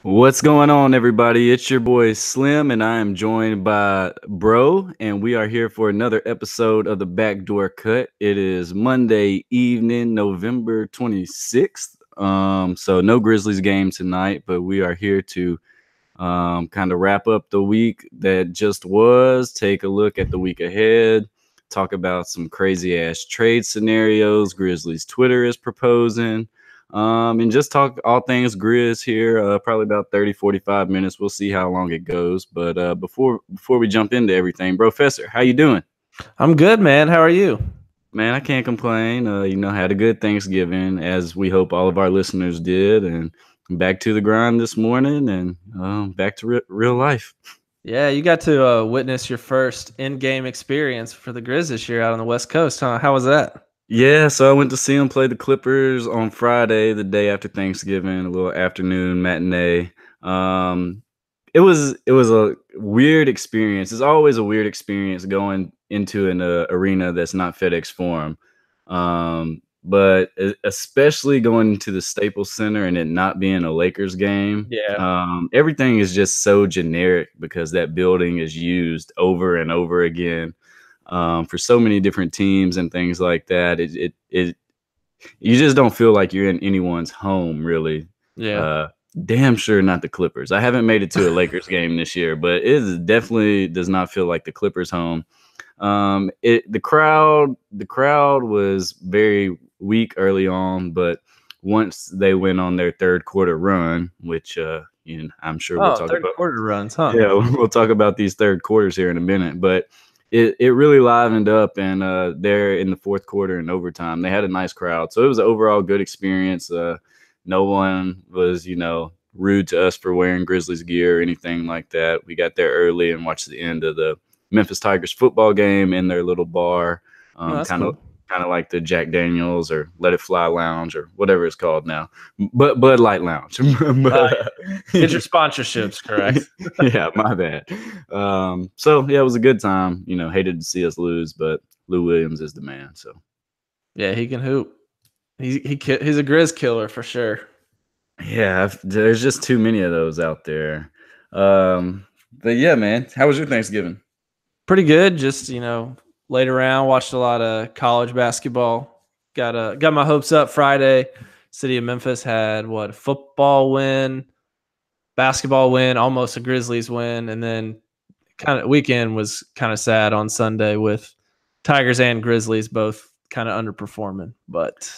What's going on, everybody? It's your boy Slim, and I am joined by Bro, and we are here for another episode of the Backdoor Cut. It is Monday evening, November 26th. So no Grizzlies game tonight, but we are here to kind of wrap up the week that just was, take a look at the week ahead, talk about some crazy ass trade scenarios Grizzlies Twitter is proposing. And just talk all things Grizz here, probably about 30-45 minutes. We'll see how long it goes. But before we jump into everything, Professor, how you doing? I'm good, man. How are you? Man, I can't complain. Had a good Thanksgiving, as we hope all of our listeners did, and back to the grind this morning, and back to real life. Yeah, you got to witness your first in-game experience for the Grizz this year out on the West Coast, huh? How was that? Yeah, so I went to see them play the Clippers on Friday, the day after Thanksgiving, a little afternoon matinee. Um, it was a weird experience. It's always a weird experience going into an arena that's not FedEx Forum, but especially going to the Staples Center and it not being a Lakers game. Yeah. Everything is just so generic because that building is used over and over again for so many different teams and things like that. It you just don't feel like you're in anyone's home, really. Yeah. Uh, Damn sure not the Clippers. I haven't made it to a Lakers game this year, but definitely does not feel like the Clippers home. The crowd was very weak early on, but once they went on their third quarter run, which I'm sure we'll Oh, talk third about. quarter runs, huh? Yeah, we'll talk about these third quarters here in a minute, but it really livened up, and there in the fourth quarter and overtime, they had a nice crowd, so it was an overall good experience. No one was, rude to us for wearing Grizzlies gear or anything like that. We got there early and watched the end of the Memphis Tigers football game in their little bar, Oh, that's kind of cool. kind of like the Jack Daniels or Let It Fly Lounge or whatever it's called now, but Bud Light Lounge. But, Get your sponsorships correct. yeah, my bad. So yeah, it was a good time. Hated to see us lose, but Lou Williams is the man. So Yeah, he can hoop. He's a Grizz killer for sure. yeah, there's just too many of those out there. But yeah, man, how was your Thanksgiving? Pretty good. Just laid around, watched a lot of college basketball. Got my hopes up Friday. City of Memphis had what, a football win, basketball win, almost a Grizzlies win, and then kind of weekend was kind of sad on Sunday with Tigers and Grizzlies both kind of underperforming. But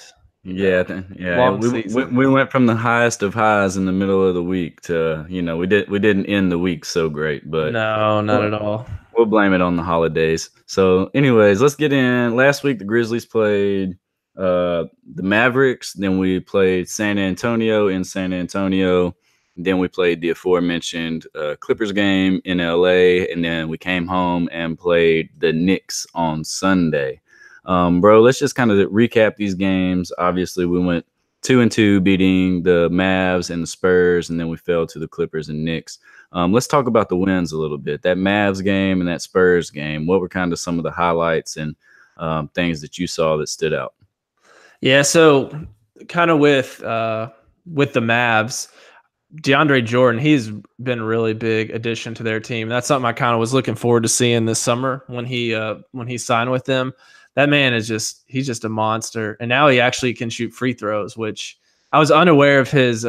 Yeah, yeah, long we season. we went from the highest of highs in the middle of the week to we didn't end the week so great, but No, not well, at all. we'll blame it on the holidays. So, anyways, let's get in. Last week, the Grizzlies played the Mavericks. Then we played San Antonio in San Antonio. Then we played the aforementioned Clippers game in LA. And then we came home and played the Knicks on Sunday. Bro, let's just kind of recap these games. Obviously, we went 2-2, beating the Mavs and the Spurs, and then we fell to the Clippers and Knicks. Let's talk about the wins a little bit. That Mavs game and that Spurs game. What were kind of some of the highlights and things that you saw that stood out? Yeah, so kind of with the Mavs, DeAndre Jordan, he's been a really big addition to their team. That's something I kind of was looking forward to seeing this summer when he signed with them. That man is he's just a monster. And now he actually can shoot free throws, which I was unaware of his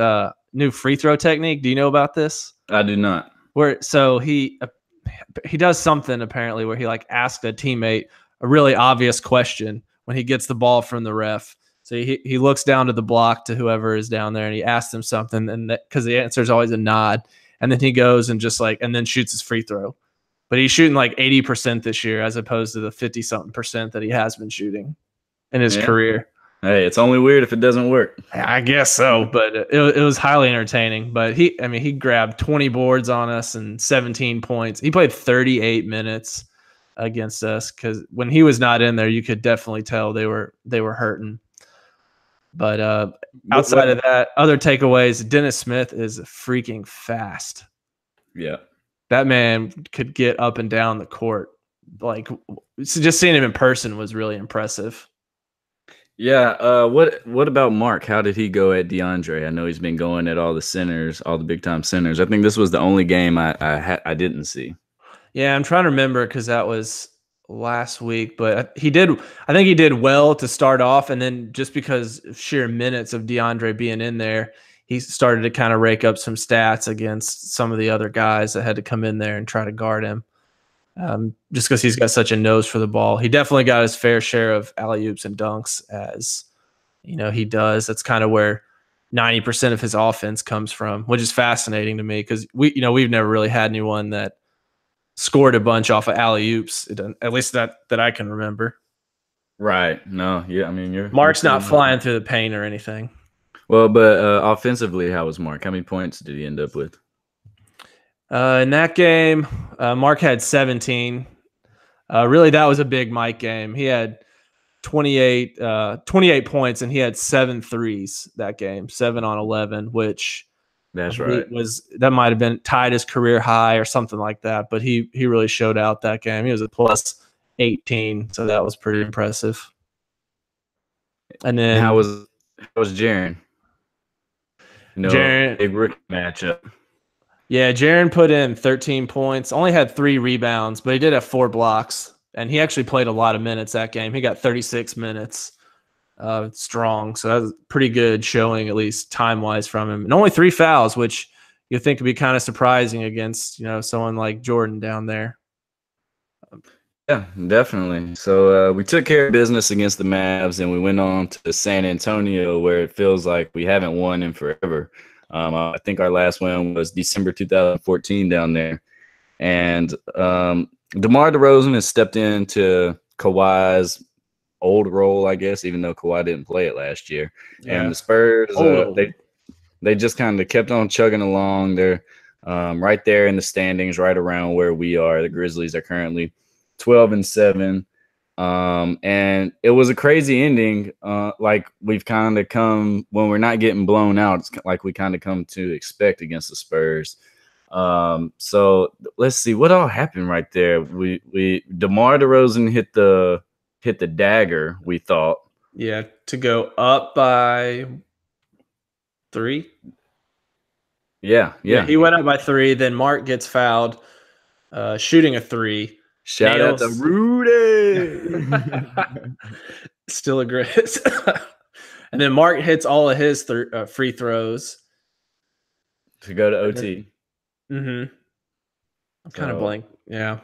new free throw technique. Do you know about this? I do not. Where so he does something apparently where he like asked a teammate a really obvious question when he gets the ball from the ref. So he looks down to the block to whoever is down there and he asks them something, and because the answer is always a nod, and then he goes and and then shoots his free throw. But he's shooting like 80% this year as opposed to the 50-something% that he has been shooting in his Yeah. career. Hey, it's only weird if it doesn't work. I guess so, but it was highly entertaining. But he grabbed 20 boards on us and 17 points. He played 38 minutes against us because when he was not in there, you could definitely tell they were hurting. But outside of that, other takeaways, Dennis Smith is freaking fast. Yeah. That man could get up and down the court. Like, just seeing him in person was really impressive. Yeah. What about Mark? How did he go at DeAndre? I know he's been going at all the centers, all the big time centers. I think this was the only game I didn't see. Yeah, I'm trying to remember because that was last week, but he did. I think he did well to start off, and then just because of sheer minutes of DeAndre being in there, he started to kind of rake up some stats against some of the other guys that had to come in there and try to guard him. Just because he's got such a nose for the ball, he definitely got his fair share of alley oops and dunks, as he does. That's kind of where 90% of his offense comes from, which is fascinating to me because we've never really had anyone that scored a bunch off of alley oops, at least that I can remember. Right. No. Yeah. I mean, you're Mark's pretty not much flying through the paint or anything. well, but offensively, how was Mark? How many points did he end up with? In that game, Mark had 17. Really, that was a big Mike game. He had 28 points, and he had 7 threes that game, 7 on 11, which I That's believe right. that might have been tied his career high or something like that. But he really showed out that game. He was a plus 18, so that was pretty impressive. And And then how was Jaren? Jaren, Big rookie matchup. yeah, Jaren put in 13 points, only had 3 rebounds, but he did have 4 blocks, and he actually played a lot of minutes that game. He got 36 minutes strong, so that was pretty good showing, at least time-wise, from him. And only 3 fouls, which you think would be kind of surprising against someone like Jordan down there. Yeah, definitely. So we took care of business against the Mavs, and we went on to San Antonio, where it feels like we haven't won in forever. I think our last win was December 2014 down there, and DeMar DeRozan has stepped into Kawhi's old role, I guess, even though Kawhi didn't play it last year. Yeah. And the Spurs, Old. they just kind of kept on chugging along. They're right there in the standings, right around where we are. The Grizzlies are currently 12-7. And it was a crazy ending. Like we've kind of come when we're not getting blown out. It's like we kind of come to expect against the Spurs. So let's see what all happened right there. We DeMar DeRozan hit the dagger. We thought, Yeah, to go up by 3. yeah. He went up by 3. Then Mark gets fouled, shooting a 3. Shout out to Rudy. Still a great. And then Mark hits all of his free throws to go to OT. I'm kind of blank. Yeah.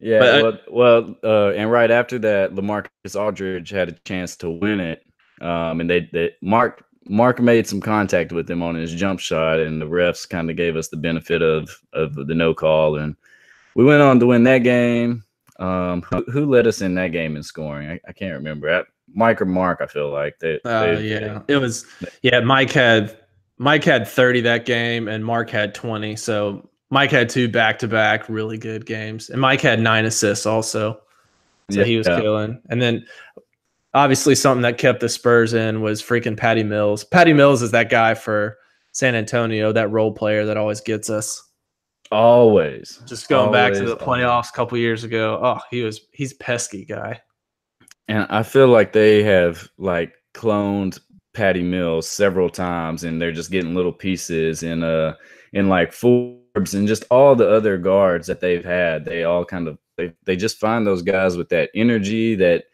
Yeah. And right after that, LaMarcus Aldridge had a chance to win it. And Mark made some contact with him on his jump shot, and the refs kind of gave us the benefit of the no call, and we went on to win that game. Who led us in that game in scoring? I can't remember. Mike or Mark, I feel like it was. Yeah, Mike had 30 that game, and Mark had 20. So Mike had 2 back-to-back really good games, and Mike had 9 assists also. So he was killing. And then obviously something that kept the Spurs in was freaking Patty Mills. Patty Mills is that guy for San Antonio, that role player that always gets us. Always. Just going back to the playoffs a couple years ago. Oh, he's a pesky guy. And I feel like they have cloned Patty Mills several times, and they're just getting little pieces in like Forbes and just all the other guards that they've had. They all kind of they just find those guys with that energy, that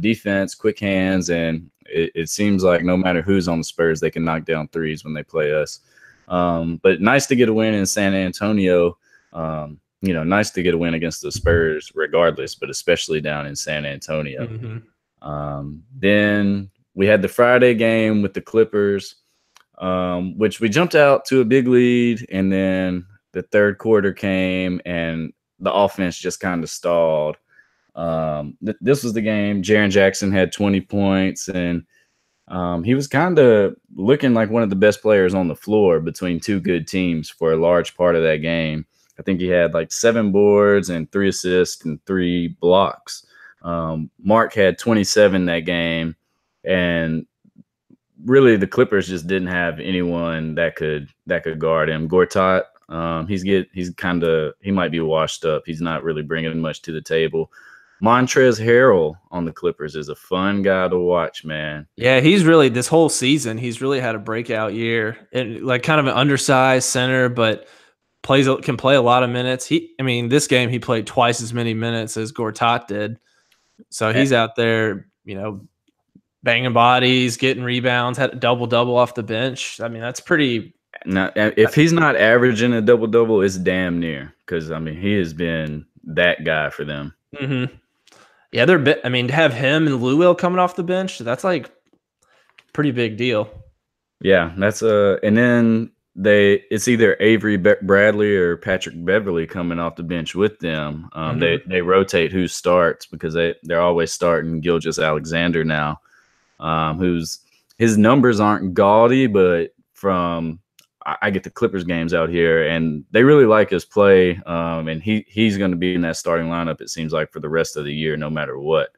defense, quick hands, and it seems like no matter who's on the Spurs, they can knock down threes when they play us. But nice to get a win in San Antonio. Nice to get a win against the Spurs regardless, but especially down in San Antonio. Then we had the Friday game with the Clippers, which we jumped out to a big lead, and then the third quarter came and the offense just kind of stalled. This was the game. Jaren Jackson had 20 points, and he was kind of looking like one of the best players on the floor between 2 good teams for a large part of that game. I think he had 7 boards and 3 assists and 3 blocks. Mark had 27 that game, and really the Clippers just didn't have anyone that could guard him. Gortat, he might be washed up. He's not really bringing much to the table. Montrezl Harrell on the Clippers is a fun guy to watch, man. Yeah, he's really this whole season. He's really had a breakout year, and like kind of an undersized center, but can play a lot of minutes. I mean, this game he played twice as many minutes as Gortat did. So Eh, he's out there, banging bodies, getting rebounds, had a double off the bench. I mean, that's pretty. Now, if he's not averaging a double double, it's damn near, because I mean he has been that guy for them. Mm-hmm. Yeah, I mean, to have him and Lou Will coming off the bench, that's like pretty big deal. Yeah, that's and then it's either Avery Bradley or Patrick Beverly coming off the bench with them. They rotate who starts because they're always starting Gilgeous Alexander now, who's his numbers aren't gaudy, but from I get the Clippers games out here, and they really like his play. And he's going to be in that starting lineup, it seems like, for the rest of the year, no matter what.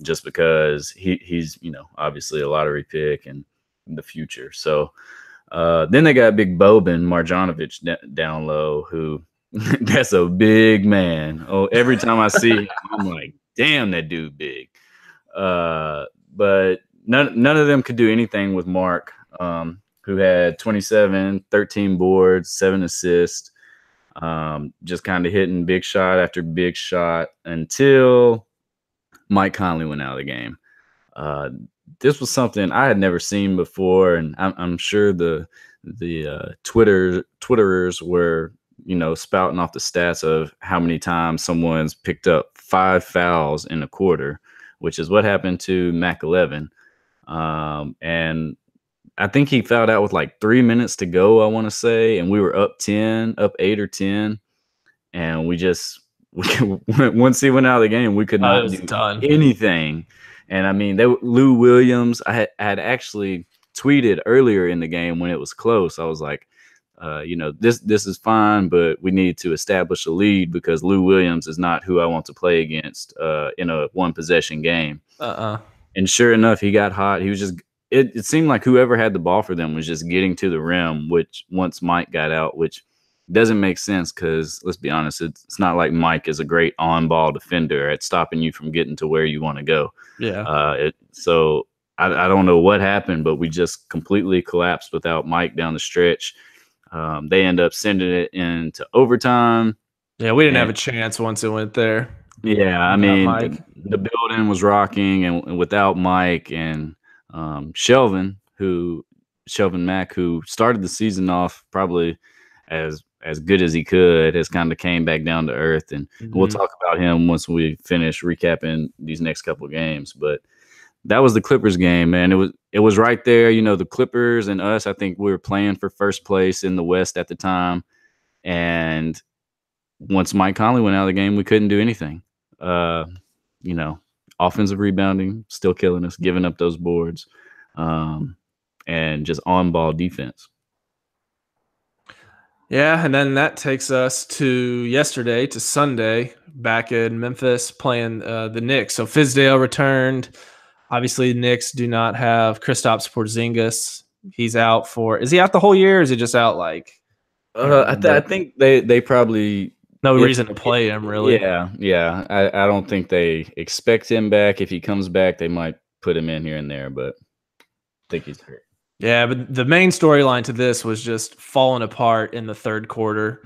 Just because he's obviously a lottery pick and in the future. So then they got Big Boban Marjanovic down low, who that's a big man. Oh, every time I see him, I'm like, damn, that dude big. But none of them could do anything with Mark. Who had 27, 13 boards, 7 assists, just kind of hitting big shot after big shot until Mike Conley went out of the game. This was something I had never seen before, and I'm sure the Twitterers were spouting off the stats of how many times someone's picked up 5 fouls in a quarter, which is what happened to Mac 11, and I think he fouled out with like 3 minutes to go, I want to say, and we were up 8 or 10, and once he went out of the game, we could not do anything. And I mean, Lou Williams, I had actually tweeted earlier in the game when it was close. I was like, this is fine, but we need to establish a lead because Lou Williams is not who I want to play against in a one possession game. And sure enough, he got hot. He was just. It seemed like whoever had the ball for them was just getting to the rim, which once Mike got out, which doesn't make sense because let's be honest, it's not like Mike is a great on-ball defender at stopping you from getting to where you want to go. Yeah. So I don't know what happened, but we just completely collapsed without Mike down the stretch. They end up sending it into overtime. Yeah, we didn't have a chance once it went there. Yeah, I mean, the building was rocking, and without Mike and Shelvin Mack, who started the season off probably as good as he could, has kind of came back down to earth, and we'll talk about him once we finish recapping these next couple of games. But that was the Clippers game, man. It was right there. The Clippers and us, I think we were playing for first place in the West at the time, and once Mike Conley went out of the game, we couldn't do anything. Offensive rebounding, still killing us, giving up those boards, and just on-ball defense. Yeah, and then that takes us to Sunday, back in Memphis playing the Knicks. So Fizdale returned. Obviously, the Knicks do not have Kristaps Porzingis. He's out is he out the whole year, or is he just out like? I think they probably no reason to play him, really. Yeah. I don't think they expect him back. If he comes back, they might put him in here and there, but I think he's hurt. Yeah, but the main storyline to this was just falling apart in the third quarter.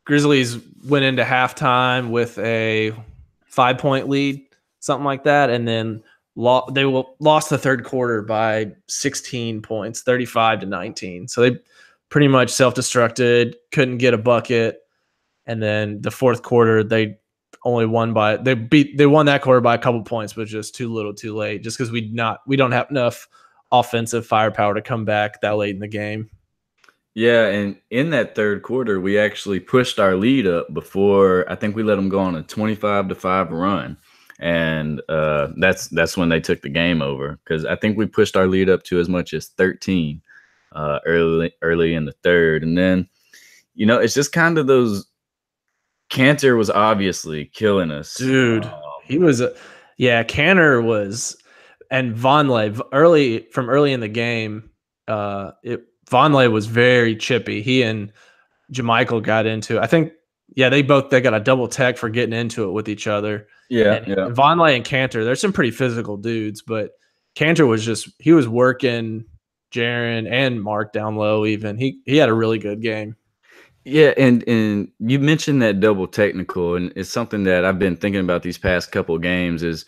Grizzlies went into halftime with a 5-point lead, something like that, and then they lost the third quarter by 16 points, 35-19. So they pretty much self-destructed, couldn't get a bucket. And then the fourth quarter, they only won they won that quarter by a couple points, but just too little, too late. Just because we don't have enough offensive firepower to come back that late in the game. Yeah, and in that third quarter, we actually pushed our lead up before I think we let them go on a 25-5 run, and that's when they took the game over because I think we pushed our lead up to as much as 13 early in the third, and then it's just kind of those. Cantor was obviously killing us. Dude, he was Cantor was, and Vonleh early in the game, Vonleh was very chippy. He and JaMychal got into, I think Yeah, they got a double tech for getting into it with each other. Yeah, And yeah. Vonleh and Cantor, there's some pretty physical dudes, but Cantor he was working Jaron and Mark down low even. He had a really good game. Yeah, and you mentioned that double technical, and it's something that I've been thinking about these past couple of games. Is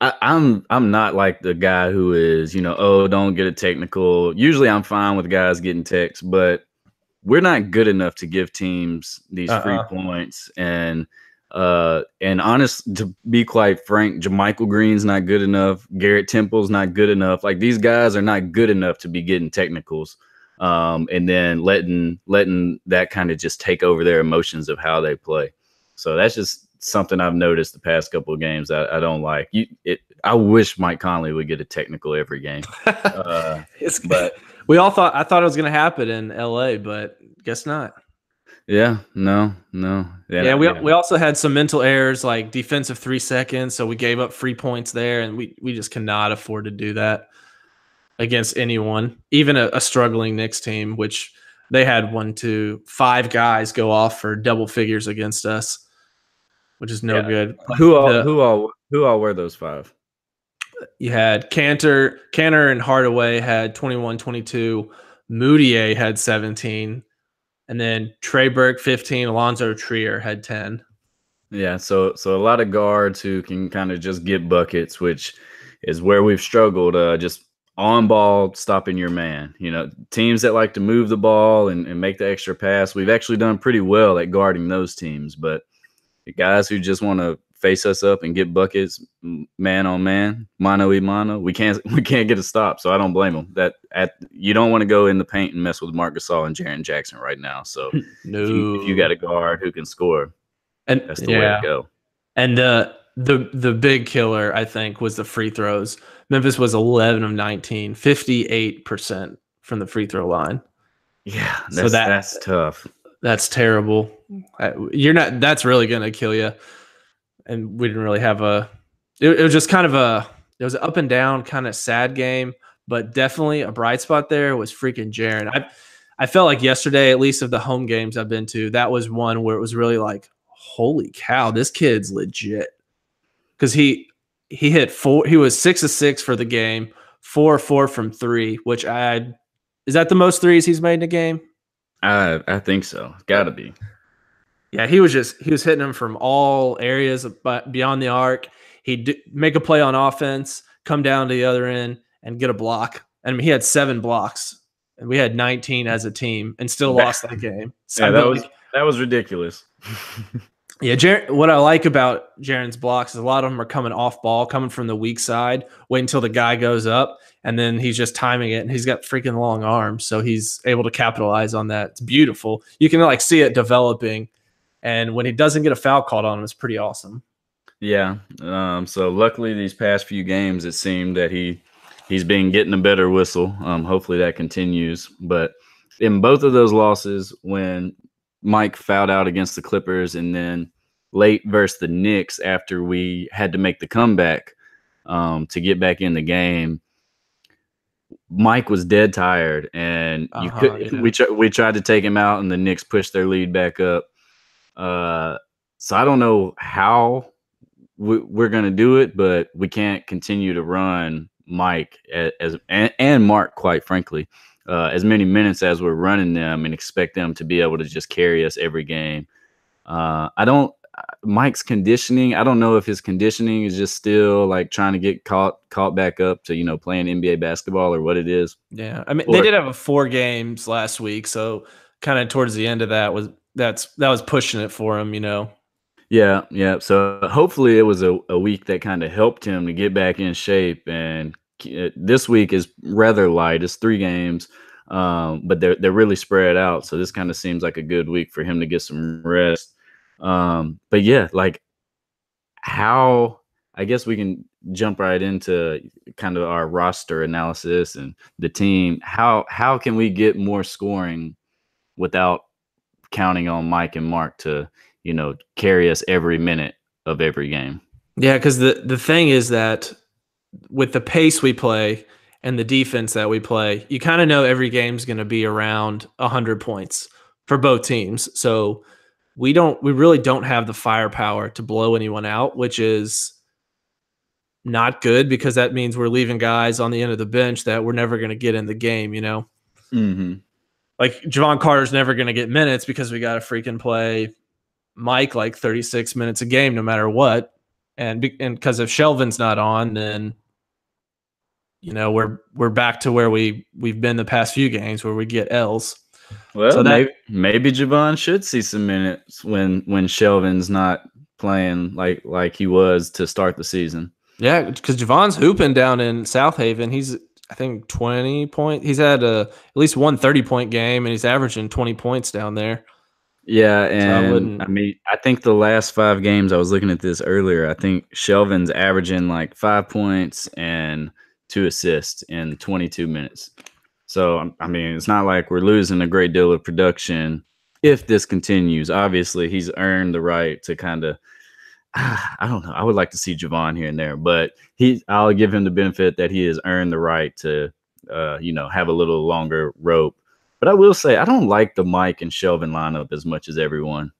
I'm not like the guy who is, oh, don't get a technical. Usually, I'm fine with guys getting techs, but we're not good enough to give teams these free points. And honest, to be quite frank, Jermichael Green's not good enough. Garrett Temple's not good enough. Like, these guys are not good enough to be getting technicals. And then letting that kind of just take over their emotions of how they play. So that's just something I've noticed the past couple of games I don't like. I wish Mike Conley would get a technical every game. But I thought it was going to happen in LA, but guess not. Yeah, no. Yeah, we also had some mental errors like defensive 3 seconds, so we gave up free points there, and we just cannot afford to do that against anyone, even a struggling Knicks team, which they had 5 guys go off for double figures against us, which is no good. Who all were those 5? You had Cantor and Hardaway had 21, 22. Moutier had 17. And then Trey Burke 15, Alonzo Trier had 10. Yeah, so a lot of guards who can kind of just get buckets, which is where we've struggled. Just on ball, stopping your man. Teams that like to move the ball and make the extra pass, we've actually done pretty well at guarding those teams. But the guys who just want to face us up and get buckets, man on man, mano y mano, we can't get a stop. So I don't blame them. You don't want to go in the paint and mess with Marc Gasol and Jaren Jackson right now. So no. if you got a guard who can score, and that's the way to go. And the big killer, I think, was the free throws. Memphis was 11 of 19, 58% from the free throw line. Yeah, that's tough. That's terrible. That's really going to kill you. And we didn't really have it was just kind of it was an up and down kind of sad game, but definitely a bright spot there was freaking Jaren. I felt like yesterday, at least of the home games I've been to, that was one where it was really like, holy cow, this kid's legit. Because he hit 4, he was 6 of 6 for the game, 4 of 4 from 3, which is that the most threes he's made in a game? I think so. Gotta be. Yeah, he was hitting them from all areas beyond the arc. He'd make a play on offense, come down to the other end, and get a block. I mean, he had 7 blocks, and we had 19 as a team, and still lost that game. So yeah, that was ridiculous. Yeah, what I like about Jaren's blocks is a lot of them are coming off ball, coming from the weak side, wait until the guy goes up, and then he's just timing it, and he's got freaking long arms, so he's able to capitalize on that. It's beautiful. You can see it developing. And when he doesn't get a foul called on him, it's pretty awesome. Yeah. So luckily these past few games, it seemed that he's been getting a better whistle. Hopefully that continues. But in both of those losses, when Mike fouled out against the Clippers and then late versus the Knicks after we had to make the comeback to get back in the game, Mike was dead tired. And we tried to take him out and the Knicks pushed their lead back up. So I don't know how we're going to do it, but we can't continue to run Mike and Mark, quite frankly, as many minutes as we're running them and expect them to be able to just carry us every game. Mike's conditioning, I don't know if his conditioning is just still like trying to get caught back up to, playing NBA basketball or what it is. Yeah. I mean, they did have 4 games last week. So kind of towards the end of that was pushing it for him, Yeah. So hopefully it was a week that kind of helped him to get back in shape. And this week is rather light. It's 3 games, but they're really spread out. So this kind of seems like a good week for him to get some rest. But yeah, like how I guess we can jump right into kind of our roster analysis and the team. How can we get more scoring without counting on Mike and Mark to, carry us every minute of every game? Yeah, because the thing is that with the pace we play and the defense that we play, you kind of know every game's going to be around 100 points for both teams. So we really don't have the firepower to blow anyone out, which is not good because that means we're leaving guys on the end of the bench that we're never going to get in the game, you know? Mm-hmm. Like Javon Carter's never going to get minutes because we got to freaking play Mike like 36 minutes a game no matter what. And because if Shelvin's not on, then we're back to where we've been the past few games where we get L's. Well, So that maybe Javon should see some minutes when Shelvin's not playing like he was to start the season. yeah, because Javon's hooping down in South Haven. He's I think 20 point. He's had at least one 30-point game, and he's averaging 20 points down there. Yeah, So and I think the last 5 games, I was looking at this earlier, I think Shelvin's averaging like 5 points and 2 assists in 22 minutes. So, I mean, it's not like we're losing a great deal of production if this continues. Obviously, he's earned the right to kind of, I don't know. I would like to see Javon here and there, but I'll give him the benefit that he has earned the right to, have a little longer rope. But I will say, I don't like the Mike and Shelvin lineup as much as everyone.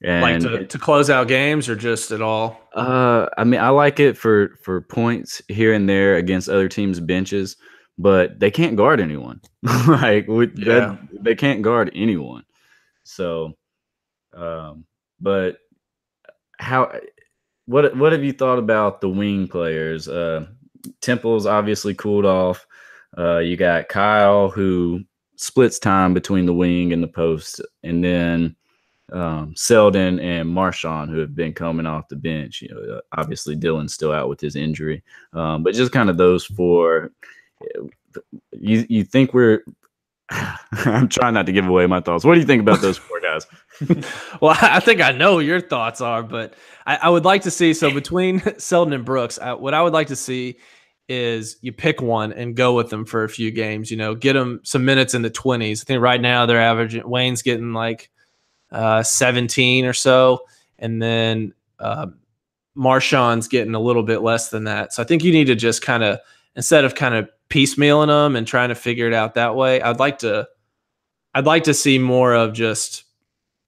like And to close out games or just at all? I mean, I like it for points here and there against other teams' benches, but they can't guard anyone. Yeah. They can't guard anyone. So, but what have you thought about the wing players? Temple's obviously cooled off. You got Kyle, who splits time between the wing and the post, and then Selden and Marshawn, who have been coming off the bench. Obviously Dylan's still out with his injury, but just kind of those 4. You think we're? I'm trying not to give away my thoughts. What do you think about those 4 guys? Well, I think I know your thoughts are, but I would like to see, so between Selden and Brooks, what I would like to see is you pick one and go with them for a few games, get them some minutes in the 20s. I think right now they're averaging, Wayne's getting like 17 or so, and then Marshawn's getting a little bit less than that. So I think you need to just kind of, instead of kind of piecemealing them and trying to figure it out that way, I'd like to see more of just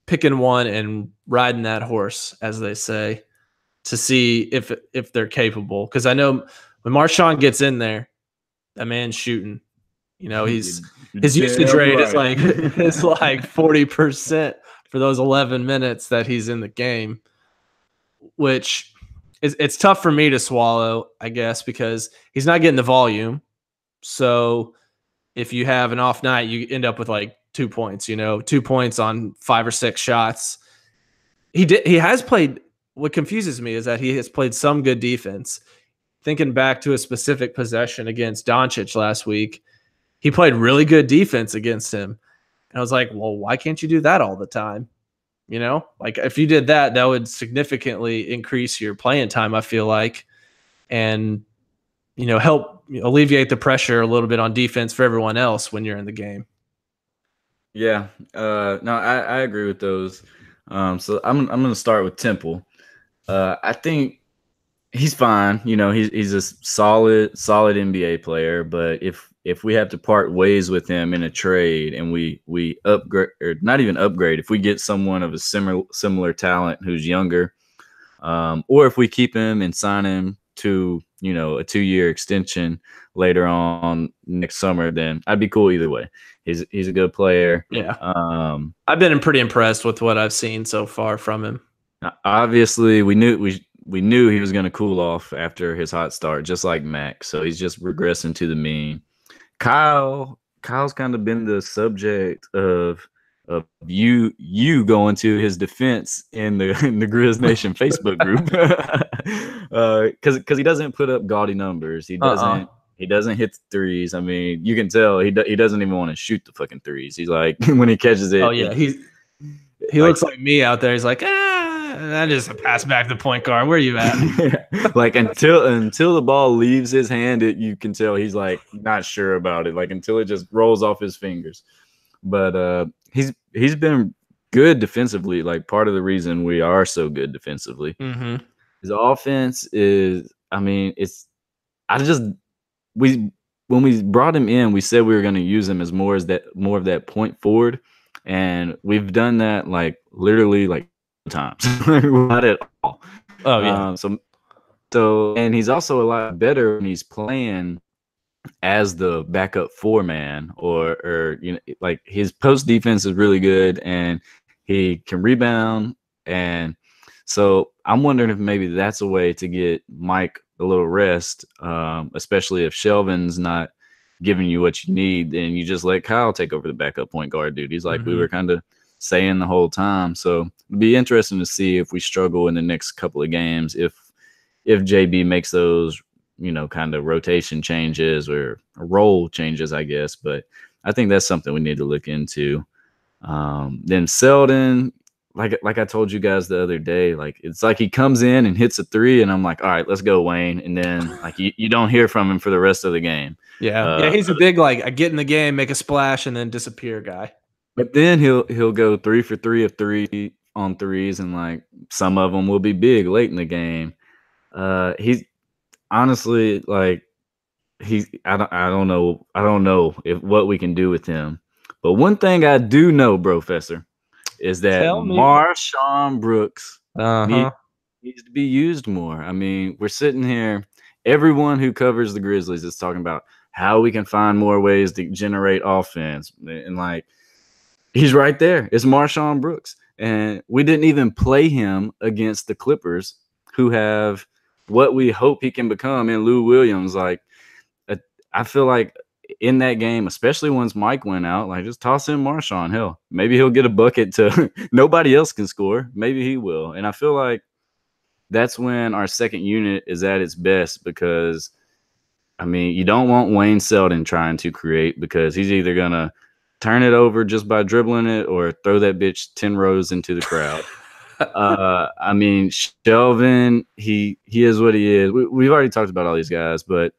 picking one and riding that horse, as they say, to see if they're capable. Because I know when Marshawn gets in there, that man's shooting. His usage rate is like 40% for those 11 minutes that he's in the game, which it's tough for me to swallow, I guess, because he's not getting the volume. So if you have an off night, you end up with like 2 points, 2 points on 5 or 6 shots. He has played. What confuses me is that he has played some good defense. Thinking back to a specific possession against Doncic last week, he played really good defense against him. And I was like, well, why can't you do that all the time? Like if you did that, that would significantly increase your playing time, I feel like, and, help alleviate the pressure a little bit on defense for everyone else when you're in the game. Yeah, no, I agree with those. So I'm going to start with Temple. I think he's fine. He's a solid NBA player. But if we have to part ways with him in a trade and we upgrade, or not even upgrade, if we get someone of a similar talent who's younger, or if we keep him and sign him to a 2-year extension later on next summer, then I'd be cool either way. He's a good player. Yeah. I've been pretty impressed with what I've seen so far from him. Obviously, we knew he was going to cool off after his hot start, just like Mac. So he's just regressing to the mean. Kyle's kind of been the subject of you going to his defense in the Grizz Nation Facebook group, because he doesn't put up gaudy numbers. He doesn't. He doesn't hit the threes. I mean, you can tell he doesn't even want to shoot the fucking threes. He's like, when he catches it. Oh yeah, he looks like me out there. He's like, I just pass back the point guard. Where are you at? Like until the ball leaves his hand, you can tell he's like not sure about it. Like until it just rolls off his fingers. But he's been good defensively. Like part of the reason we are so good defensively. Mm-hmm. His offense is. I mean, when we brought him in, we said we were going to use him as more of that point forward. and we've done that like literally like times, not at all. Oh yeah. So and he's also a lot better when he's playing as the backup four man, or like his post defense is really good and he can rebound. And so I'm wondering if maybe that's a way to get Mike a little rest, especially if Shelvin's not giving you what you need, then you just let Kyle take over the backup point guard duties like we were kind of saying the whole time. So it'd be interesting to see if we struggle in the next couple of games, if JB makes those, kind of rotation changes or role changes, I guess. But I think that's something we need to look into. Then Selden, like I told you guys the other day, like it's like he comes in and hits a three, and I'm like, all right, let's go, Wayne. And then like you don't hear from him for the rest of the game. Yeah, he's a big like I get in the game, make a splash, and then disappear guy. But then he'll go 3 for 3 of 3 on threes, and like some of them will be big late in the game. He's honestly like I don't know if what we can do with him. But one thing I do know, Professor, is that Tell me. Marshawn Brooks Uh-huh. needs to be used more. I mean, we're sitting here, everyone who covers the Grizzlies is talking about how we can find more ways to generate offense. And like he's right there. It's Marshawn Brooks. And we didn't even play him against the Clippers, who have what we hope he can become in Lou Williams. Like, I feel like in that game, especially once Mike went out, like just toss in Marshawn. Hell, maybe he'll get a bucket to nobody else can score. Maybe he will. And I feel like that's when our second unit is at its best, because I mean, you don't want Wayne Selden trying to create, because he's either going to turn it over just by dribbling it or throw that bitch 10 rows into the crowd. I mean, Shelvin, he is what he is. We've already talked about all these guys, but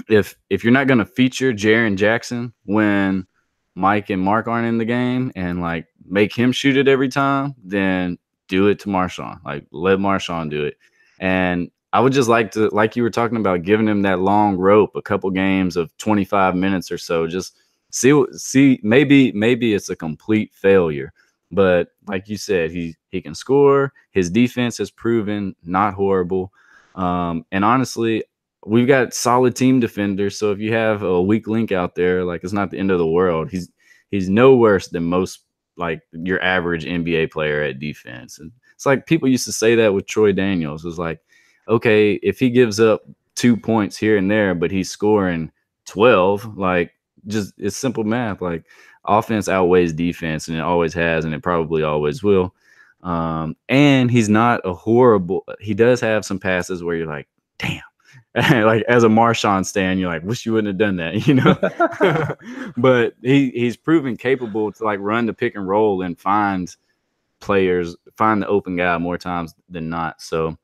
if you're not going to feature Jaren Jackson when Mike and Mark aren't in the game and like make him shoot it every time, then do it to Marshawn. Like let Marshawn do it. And I would just like to, like you were talking about, giving him that long rope, a couple games of 25 minutes or so. Just see. Maybe it's a complete failure, but like you said, he can score. His defense has proven not horrible. And honestly, we've got solid team defenders. So if you have a weak link out there, like it's not the end of the world. He's no worse than most like your average NBA player at defense. And it's like people used to say that with Troy Daniels. It was like, okay, if he gives up 2 points here and there, but he's scoring 12, like just it's simple math. Like offense outweighs defense, and it always has, and it probably always will. And he's not a horrible. He does have some passes where you're like, damn. Like as a Marshawn stan, you're like, wish you wouldn't have done that, But he's proven capable to like run the pick and roll and find the open guy more times than not. So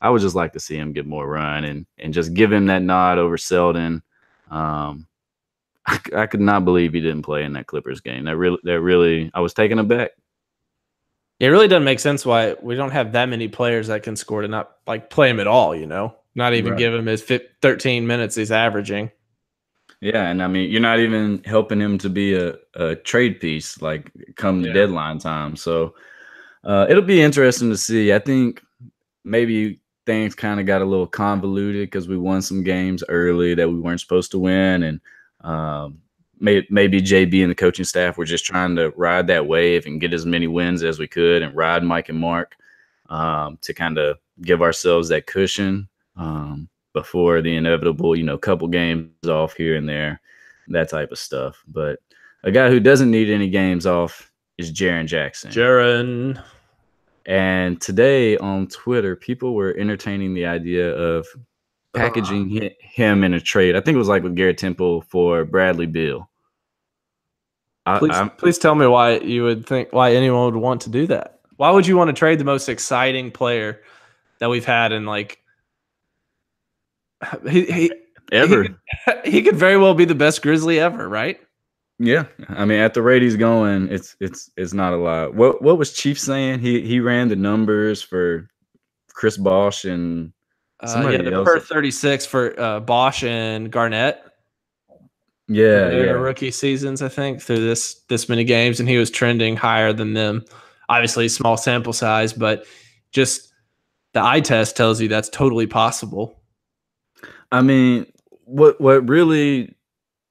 I would just like to see him get more run and just give him that nod over Selden. I could not believe he didn't play in that Clippers game. That really I was taken aback. It really doesn't make sense why we don't have that many players that can score to not like play him at all, Not even give him his 13 minutes he's averaging. Yeah, and I mean, you're not even helping him to be a trade piece like come the deadline time. So it'll be interesting to see. I think maybe things kind of got a little convoluted because we won some games early that we weren't supposed to win, and maybe JB and the coaching staff were just trying to ride that wave and get as many wins as we could and ride Mike and Mark to kind of give ourselves that cushion before the inevitable, couple games off here and there, that type of stuff. But a guy who doesn't need any games off is Jaren Jackson. Jaren. And today on Twitter, people were entertaining the idea of packaging him in a trade. I think it was like with Garrett Temple for Bradley Beal. Please tell me why anyone would want to do that. Why would you want to trade the most exciting player that we've had in like ever? He could very well be the best Grizzly ever, right? Yeah, I mean, at the rate he's going, it's not a lot. What was Chief saying? He ran the numbers for Chris Bosh and somebody else. Per 36 for Bosh and Garnett. Yeah, for their yeah. rookie seasons, I think, through this many games, and he was trending higher than them. Obviously, small sample size, but just the eye test tells you that's totally possible. I mean, what really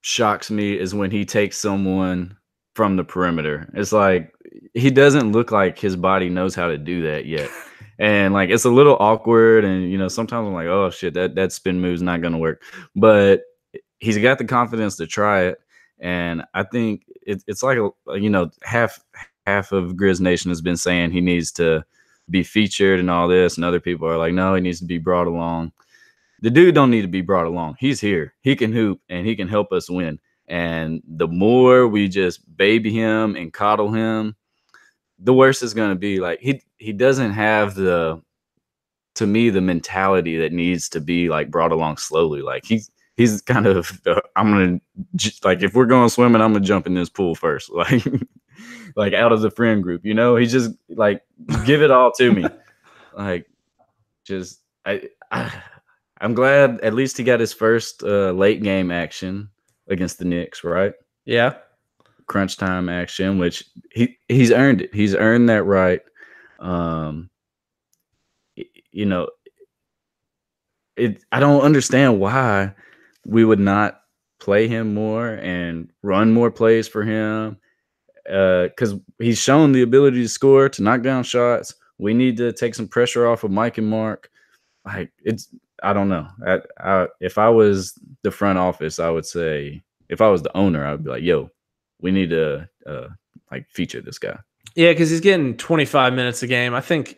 shocks me is when he takes someone from the perimeter. It's like he doesn't look like his body knows how to do that yet. And like it's a little awkward and sometimes I'm like, "Oh shit, that spin move's not going to work." But he's got the confidence to try it, and I think it's like half of Grizz Nation has been saying he needs to be featured and all this, and other people are like, "No, he needs to be brought along." The dude don't need to be brought along. He's here. He can hoop and he can help us win. And the more we just baby him and coddle him, the worse it's going to be. Like he doesn't have to me the mentality that needs to be like brought along slowly. Like he's kind of I'm gonna like if we're going swimming, I'm gonna jump in this pool first, like out of the friend group. He's just like give it all to me, like just I'm glad at least he got his first late game action against the Knicks, right? Yeah. Crunch time action, which he's earned it. He's earned that right. Um, you know, I don't understand why we would not play him more and run more plays for him. Because he's shown the ability to score, to knock down shots. We need to take some pressure off of Mike and Mark. Like I don't know. If I was the front office, I would say, if I was the owner, I would be like, "Yo, we need to like feature this guy." Yeah, because he's getting 25 minutes a game. I think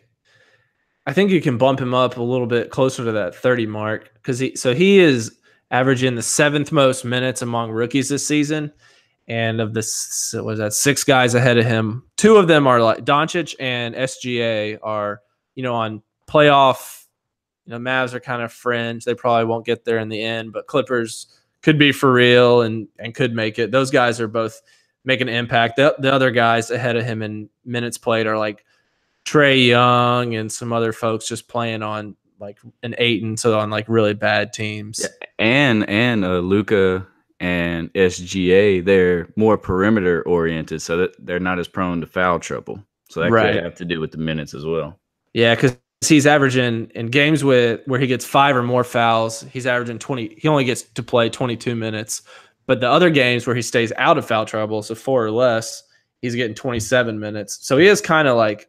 you can bump him up a little bit closer to that 30 mark because he is averaging the 7th most minutes among rookies this season. And of this, was that 6 guys ahead of him? 2 of them are like Doncic and SGA are, on playoff. Mavs are kind of fringe. They probably won't get there in the end, but Clippers could be for real and could make it. Those guys are both making an impact. The other guys ahead of him in minutes played are like Trae Young and some other folks just playing on like an 8 and so on like really bad teams. Yeah. And Luka and SGA, they're more perimeter oriented, so that they're not as prone to foul trouble. So that could have to do with the minutes as well. Yeah, because he's averaging in games where he gets 5 or more fouls, he's averaging 20. He only gets to play 22 minutes. But the other games where he stays out of foul trouble, so 4 or less, he's getting 27 minutes. So he is kind of like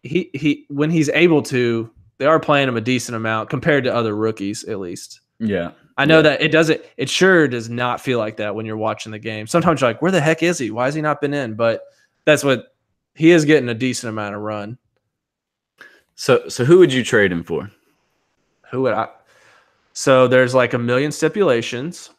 he when he's able to, they are playing him a decent amount compared to other rookies, at least. Yeah. I know that it sure does not feel like that when you're watching the game. Sometimes you're like, where the heck is he? Why has he not been in? But that's what he is getting a decent amount of run. So who would you trade him for? Who would I? So there's like a million stipulations.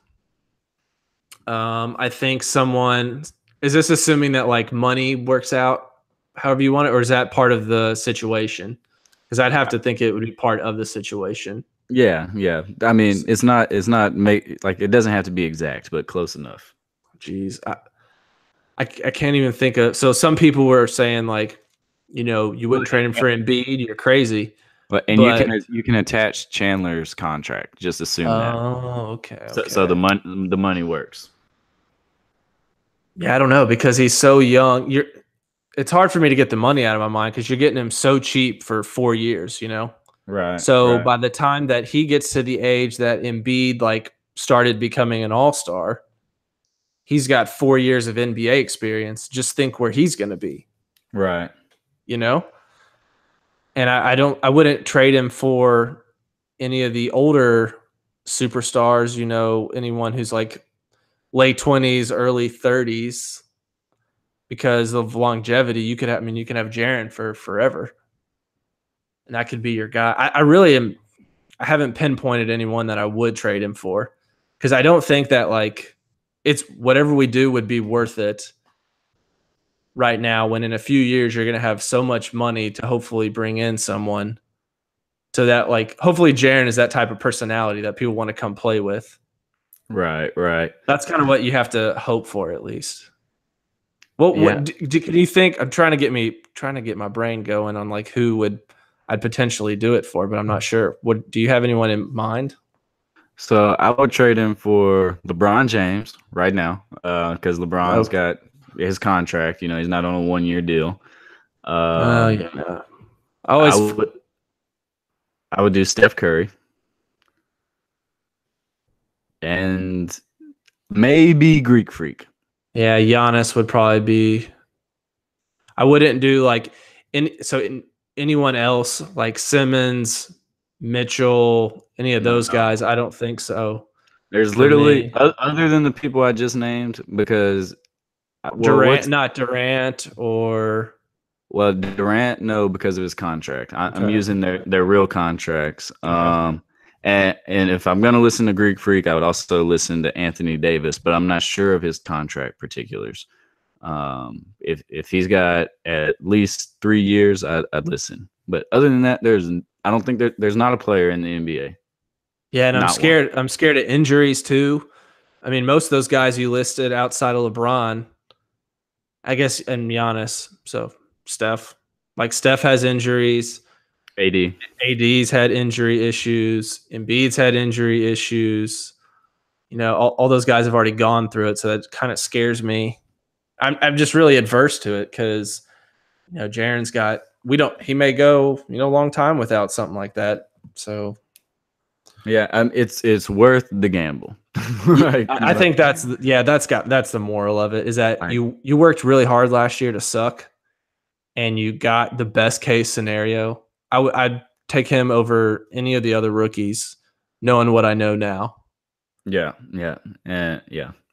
I think someone is this assuming that like money works out however you want it, or is that part of the situation? Because I'd have to think it would be part of the situation. Yeah. I mean, it's not like it doesn't have to be exact, but close enough. Jeez, I can't even think of. So some people were saying like, you wouldn't trade him for Embiid. You're crazy. But you can attach Chandler's contract. Just assume that. Oh, okay. So the money works. Yeah, I don't know because he's so young. It's hard for me to get the money out of my mind because you're getting him so cheap for 4 years. Right. So right. by the time that he gets to the age that Embiid like started becoming an all-star, he's got 4 years of NBA experience. Just think where he's going to be. Right. And I wouldn't trade him for any of the older superstars, anyone who's like late 20s, early 30s because of longevity. You can have Jaren for forever. And that could be your guy. I haven't pinpointed anyone that I would trade him for because I don't think that like it's whatever we do would be worth it right now when in a few years you're going to have so much money to hopefully bring in someone so that like hopefully Jaren is that type of personality that people want to come play with. Right. That's kind of what you have to hope for at least. What do you think? I'm trying to get my brain going on like who would I'd potentially do it for, but I'm not sure. Do you have anyone in mind? So I would trade him for LeBron James right now, because LeBron's Okay. got his contract. He's not on a 1 year deal. Yeah. Um, No. I Always. would I would do Steph Curry and maybe Greek Freak. Yeah, Giannis would probably be. I wouldn't do like anyone else like Simmons, Mitchell, any of those guys. No, I don't think so there's for literally me. other than the people I just named because well, Durant, what's not Durant or well Durant? No, because of his contract. I'm okay, using their real contracts. okay. And if I'm gonna listen to Greek Freak, I would also listen to Anthony Davis, but I'm not sure of his contract particulars. If he's got at least 3 years, I'd listen. But other than that, I don't think there's not a player in the NBA, Yeah, and I'm not one. scared. I'm scared of injuries too. I mean, most of those guys you listed outside of LeBron, I guess, and Giannis. So Steph, like Steph has injuries. AD. AD's had injury issues. Embiid's had injury issues. All those guys have already gone through it, so that kind of scares me. I'm just really adverse to it because Jaren's got he may go a long time without something like that. So Yeah, it's worth the gamble. yeah, Like, I think that's that's the moral of it is that like, you worked really hard last year to suck and you got the best case scenario. I'd take him over any of the other rookies, knowing what I know now. yeah,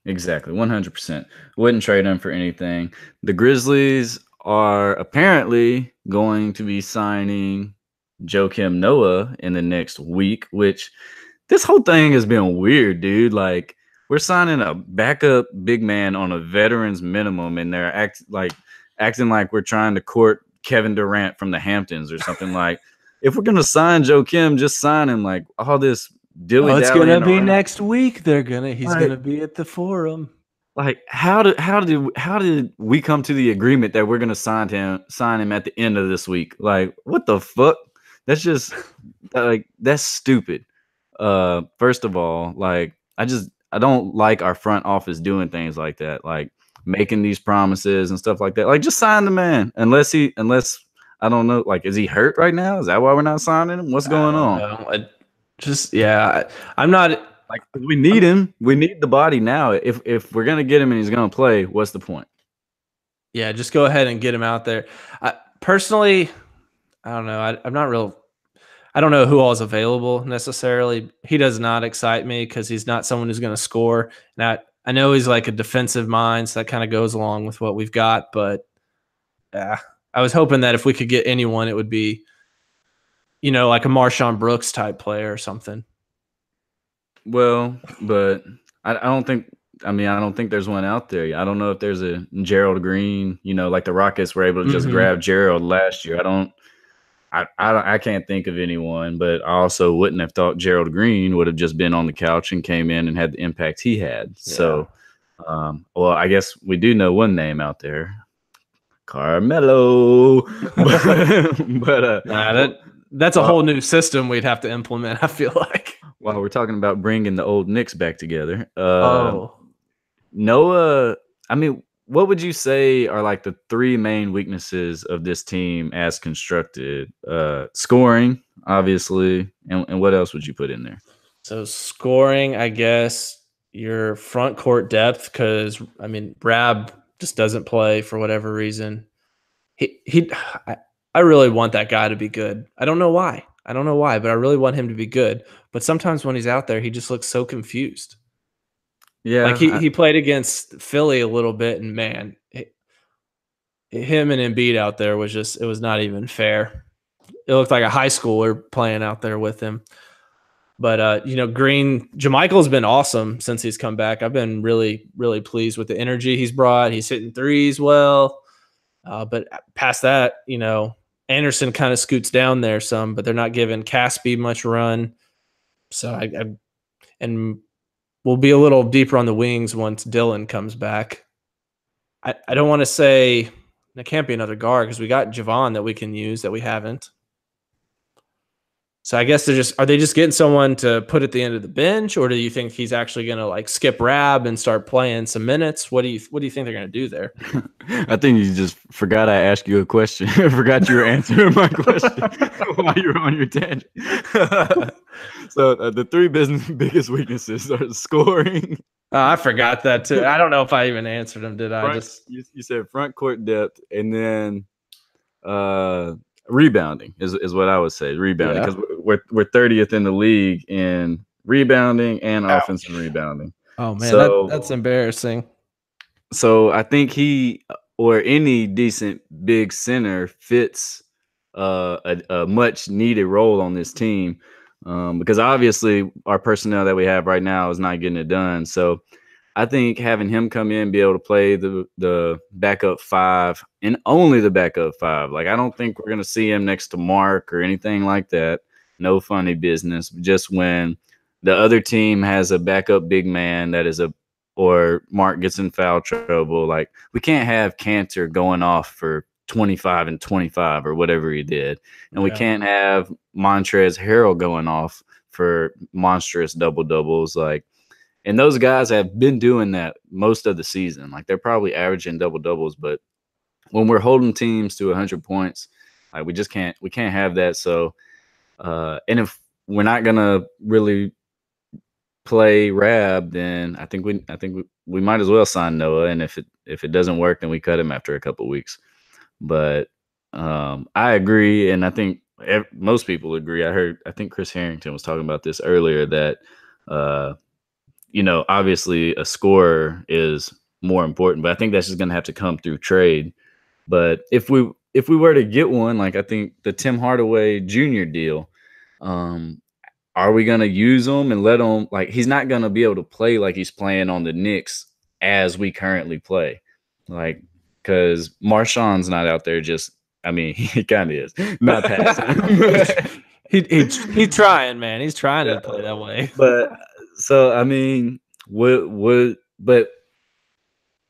exactly, 100%. Wouldn't trade him for anything. The Grizzlies are apparently going to be signing Joakim Noah in the next week, which this whole thing has been weird, dude. Like, we're signing a backup big man on a veteran's minimum, and they're acting like we're trying to court Kevin Durant from the Hamptons or something. Like, if we're gonna sign Joe Kim, just sign him. Like, all this dilly Oh, it's gonna dallying be around. next week. He's Like, gonna be at the Forum. like how did we come to the agreement that we're gonna sign him at the end of this week? Like, what the fuck? That's just that's stupid. First of all, like, I don't like our front office doing things like that, like making these promises and stuff like that. Like, just sign the man, unless I don't know, like, is he hurt right now? Is that why we're not signing him? What's I going don't on? know. I'm not. Like, we need I'm him. We need the body now. If we're gonna get him and he's gonna play, what's the point? Yeah, just go ahead and get him out there. Personally, I don't know. I'm not real. I don't know who all is available necessarily. He does not excite me because he's not someone who's going to score. And I know he's like a defensive mind, so that kind of goes along with what we've got. But I was hoping that if we could get anyone, it would be, like a Marshawn Brooks type player or something. Well, but I don't think. I mean, I don't think there's one out there. I don't know if there's a Gerald Green. Like the Rockets were able to just Mm-hmm. grab Gerald last year. I can't think of anyone. But I also wouldn't have thought Gerald Green would have just been on the couch and came in and had the impact he had. Yeah. So, well, I guess we do know one name out there, Carmelo. but That's a whole new system we'd have to implement, I feel like. while we're talking about bringing the old Knicks back together, Oh. Noah, I mean, what would you say are like the three main weaknesses of this team as constructed? Scoring, obviously, and what else would you put in there? So scoring, I guess your front court depth, because I mean Rab just doesn't play for whatever reason. He I really want that guy to be good. I don't know why. But I really want him to be good. But sometimes when he's out there, he just looks so confused. Like Yeah, he played against Philly a little bit, and man, him and Embiid out there it was not even fair. It looked like a high schooler playing out there with him. But Green, JaMychal's been awesome since he's come back. I've been really, really pleased with the energy he's brought. He's hitting threes well. But past that, Anderson kind of scoots down there some, but they're not giving Caspi much run. So and we'll be a little deeper on the wings once Dylan comes back. I don't want to say there can't be another guard because we got Javon that we can use that we haven't. So I guess are they just getting someone to put at the end of the bench, or do you think he's actually going to like skip Rab and start playing some minutes? What do you think they're going to do there? I think you just forgot I asked you a question. I forgot you were answering my question while you were on your tangent. So the three biggest weaknesses are scoring. I forgot that too. I don't know if I even answered them. Did I? You said front court depth, and then rebounding is what I would say. Rebounding, because we're 30th in the league in rebounding and offensive rebounding. Oh man, that's embarrassing. So I think he or any decent big center fits a much needed role on this team, because obviously our personnel that we have right now is not getting it done. So I think having him come in, be able to play the backup five and only the backup five. Like, I don't think we're going to see him next to Mark or anything like that. No funny business. Just when the other team has a backup big man or Mark gets in foul trouble, like, we can't have Cantor going off for 25 and 25 or whatever he did. And we can't have Montrezl Harrell going off for monstrous double-doubles. Like, and those guys have been doing that most of the season. Like, they're probably averaging double-doubles, but when we're holding teams to 100 points, like, we can't have that. So, and if we're not going to really play Rab, then I think we might as well sign Noah. And if it doesn't work, then we cut him after a couple weeks. But I agree, and I think most people agree. I think Chris Harrington was talking about this earlier, that obviously a scorer is more important, but I think that's just going to have to come through trade. But if we were to get one, like, I think the Tim Hardaway Jr. deal, are we going to use him and let him, like, he's not going to be able to play like he's playing on the Knicks as we currently play, like, because Marshawn's not out there just, I mean, he kind of is, not passing. He's trying, man. He's trying to play that way. But so, I mean, but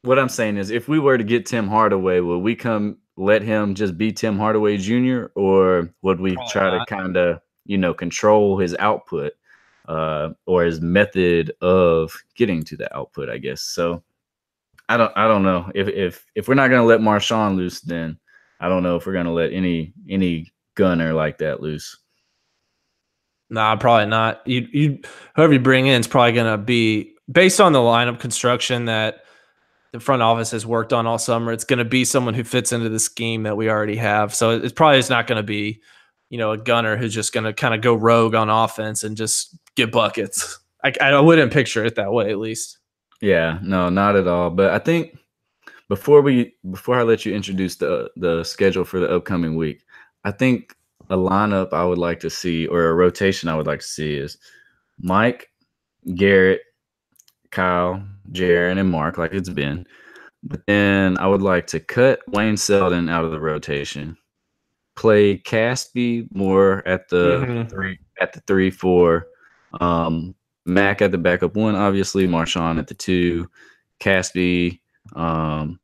what I'm saying is, if we were to get Tim Hardaway, would we let him just be Tim Hardaway Jr., or would we try to kind of, control his output, or his method of getting to the output, I guess. So I don't know if we're not going to let Marshawn loose, then I don't know if we're going to let any gunner like that loose. Nah, probably not. Whoever you bring in is probably going to be based on the lineup construction that the front office has worked on all summer. It's going to be someone who fits into the scheme that we already have. So it's probably not going to be, a gunner who's just going to kind of go rogue on offense and just get buckets. I wouldn't picture it that way, at least. Yeah, no, not at all. But I think before I let you introduce the schedule for the upcoming week, I think a lineup I would like to see, or a rotation I would like to see, is Mike, Garrett, Kyle, Jaron, and Mark, like it's been. But then I would like to cut Wayne Selden out of the rotation, play Caspi more at the 3-4, Mac at the backup 1, obviously, Marshawn at the 2, Caspi, Jamichael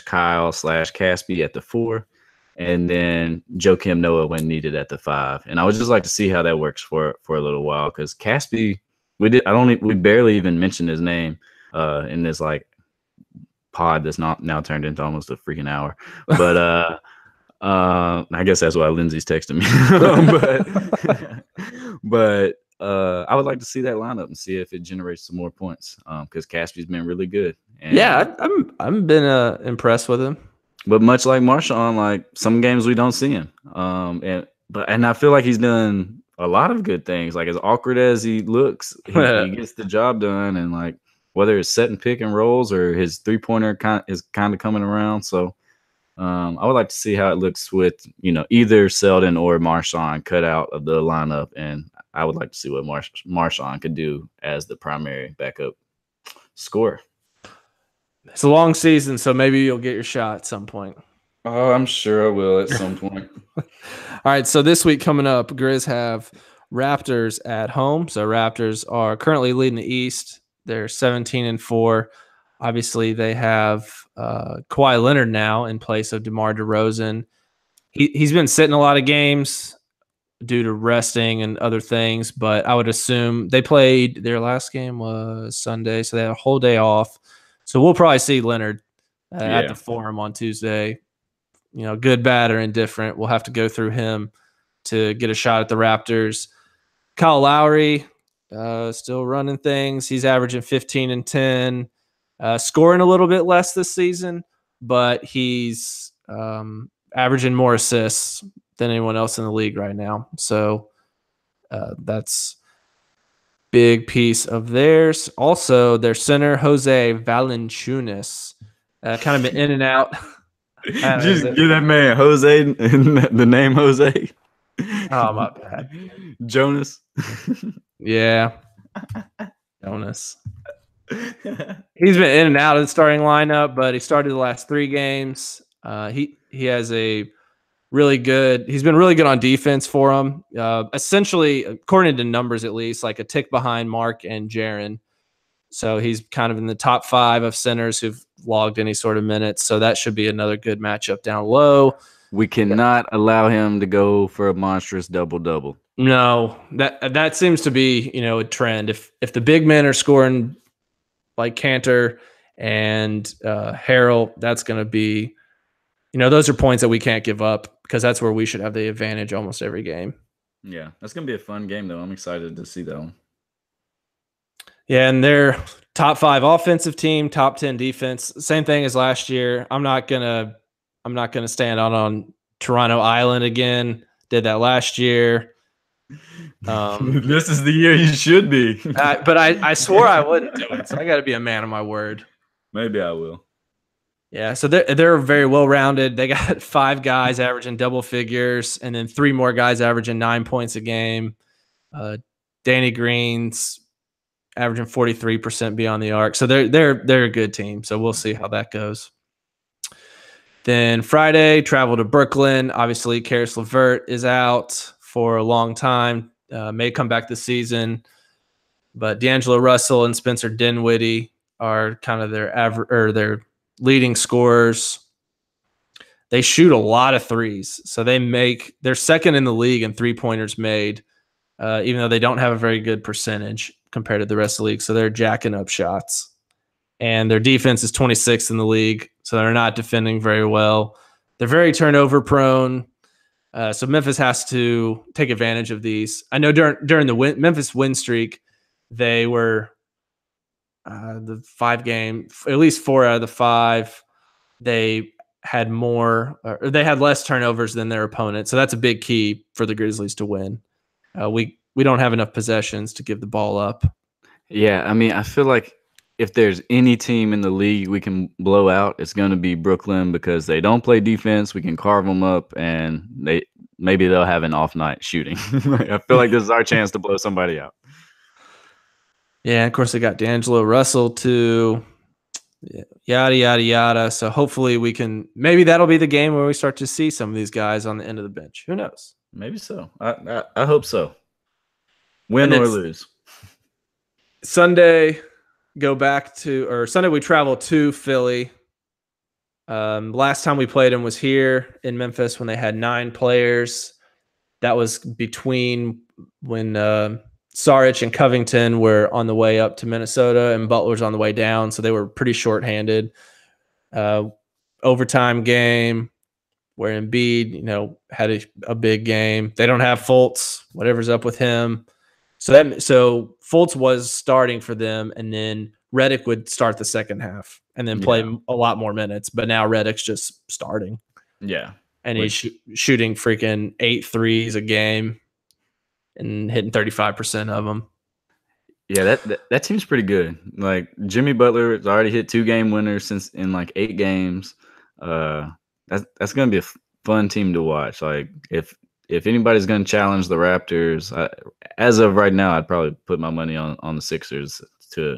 / Kyle / Caspi at the 4, and then Joakim Noah when needed at the 5. And I would just like to see how that works for a little while, because Caspi, we barely even mentioned his name in this, like, pod that's not now turned into almost a freaking hour. But I guess that's why Lindsay's texting me. but I would like to see that lineup and see if it generates some more points, because Caspi's been really good. And, yeah, I've been impressed with him. But much like Marshawn, like, some games we don't see him. And I feel like he's done a lot of good things. Like, as awkward as he looks, he gets the job done. And, like, whether it's set and pick and rolls or his 3-pointer is kind of coming around. So I would like to see how it looks with, either Selden or Marshawn cut out of the lineup. And I would like to see what Marshawn could do as the primary backup scorer. It's a long season, so maybe you'll get your shot at some point. Oh, I'm sure I will at some point. All right, so this week coming up, Grizz have Raptors at home. So Raptors are currently leading the East. They're 17-4. Obviously, they have Kawhi Leonard now in place of DeMar DeRozan. He's been sitting a lot of games. due to resting and other things. But I would assume they played their last game was Sunday, so they had a whole day off. So we'll probably see Leonard at the Forum on Tuesday. Good, bad, or indifferent. We'll have to go through him to get a shot at the Raptors. Kyle Lowry, still running things. He's averaging 15 and 10, scoring a little bit less this season, but he's averaging more assists than anyone else in the league right now. So that's big piece of theirs. Also, their center, Jose Valanciunas, kind of been in and out. Just give that man Jose and the name Jose. Oh, my bad. Jonas. Yeah. Jonas. He's been in and out of the starting lineup, but he started the last 3 games. He has a really good. He's been really good on defense for him. Essentially, according to numbers at least, like a tick behind Mark and Jaren. So he's kind of in the top 5 of centers who've logged any sort of minutes. So that should be another good matchup down low. We cannot allow him to go for a monstrous double-double. No, that seems to be, a trend. If the big men are scoring like Cantor and Harrell, that's going to be, those are points that we can't give up because that's where we should have the advantage almost every game. Yeah, that's going to be a fun game, though. I'm excited to see that one. Yeah, and they're top 5 offensive team, top 10 defense. Same thing as last year. I'm not gonna stand on Toronto Island again. Did that last year. This is the year you should be. But I swore I wouldn't do it, so I got to be a man of my word. Maybe I will. Yeah, so they're very well rounded. They got 5 guys averaging double figures, and then 3 more guys averaging 9 points a game. Danny Green's averaging 43% beyond the arc. So they're a good team. So we'll see how that goes. Then Friday, travel to Brooklyn. Obviously, Karis LeVert is out for a long time. May come back this season. But D'Angelo Russell and Spencer Dinwiddie are kind of their leading scorers. They shoot a lot of threes. So they're second in the league in three-pointers made, even though they don't have a very good percentage compared to the rest of the league. So they're jacking up shots. And their defense is 26th in the league, so they're not defending very well. They're very turnover prone. So Memphis has to take advantage of these. I know during the Memphis win streak, they were the 5 game, at least 4 out of the 5, they had they had less turnovers than their opponent. So that's a big key for the Grizzlies to win. We don't have enough possessions to give the ball up. Yeah, I mean, I feel like if there's any team in the league we can blow out, it's going to be Brooklyn because they don't play defense. We can carve them up, and maybe they'll have an off night shooting. I feel like this is our chance to blow somebody out. Yeah, of course they got D'Angelo Russell too. Yada, yada, yada. So hopefully maybe that'll be the game where we start to see some of these guys on the end of the bench. Who knows? Maybe so. I hope so. Win or lose. Sunday we travel to Philly. Last time we played them was here in Memphis when they had 9 players. That was between when Saric and Covington were on the way up to Minnesota and Butler's on the way down. So they were pretty shorthanded. Overtime game where Embiid, had a big game. They don't have Fultz, whatever's up with him. So Fultz was starting for them, and then Redick would start the second half and then play a lot more minutes. But now Redick's just starting. Yeah. And he's shooting freaking 8 threes a game and hitting 35% of them. Yeah, that team's pretty good. Like Jimmy Butler has already hit 2 game winners in like 8 games. That's going to be a fun team to watch. Like if anybody's going to challenge the Raptors, as of right now, I'd probably put my money on the Sixers to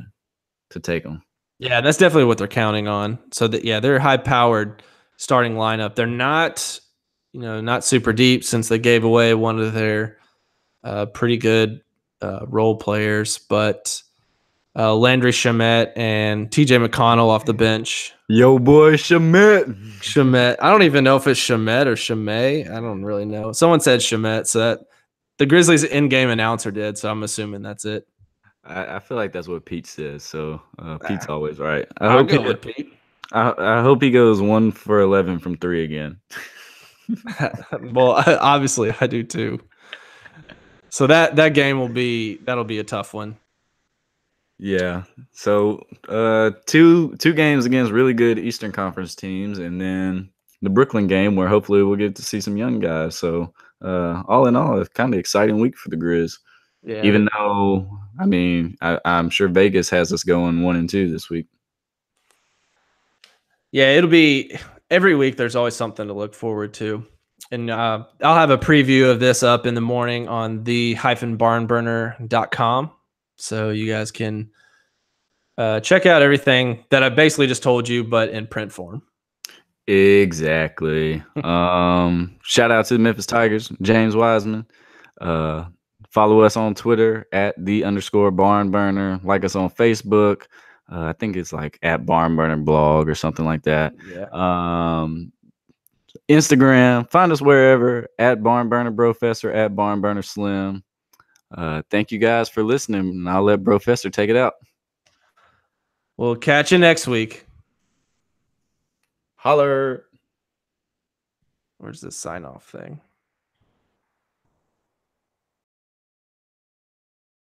take them. Yeah, that's definitely what they're counting on. So they're high-powered starting lineup. They're not, not super deep since they gave away one of their pretty good role players, but Landry Shamet and TJ McConnell off the bench. Yo, boy, Shamet. I don't even know if it's Shamet or Shamet. I don't really know. Someone said Shamet, so The Grizzlies in-game announcer did, so I'm assuming that's it. I feel like that's what Pete says. So Pete's always right. I'll go with Pete. I hope he goes 1 for 11 from 3 again. Well, obviously I do too. So that game that'll be a tough one. Yeah. So two games against really good Eastern Conference teams, and then the Brooklyn game where hopefully we'll get to see some young guys. So all in all, it's kind of exciting week for the Grizz. Yeah. Even though, I mean, I'm sure Vegas has us going 1-2 this week. Yeah, it'll be every week. There's always something to look forward to. And I'll have a preview of this up in the morning on the-barnburner.com. So you guys can check out everything that I basically just told you, but in print form. Exactly. Shout out to the Memphis Tigers, James Wiseman. Follow us on Twitter at @the_barnburner. Like us on Facebook. I think it's like @barnburnerblog or something like that. Yeah. Instagram, find us wherever @barnburnerbrofessor, @barnburnerslim. Thank you guys for listening, and I'll let Brofessor take it out. We'll catch you next week. Holler. Where's the sign off thing?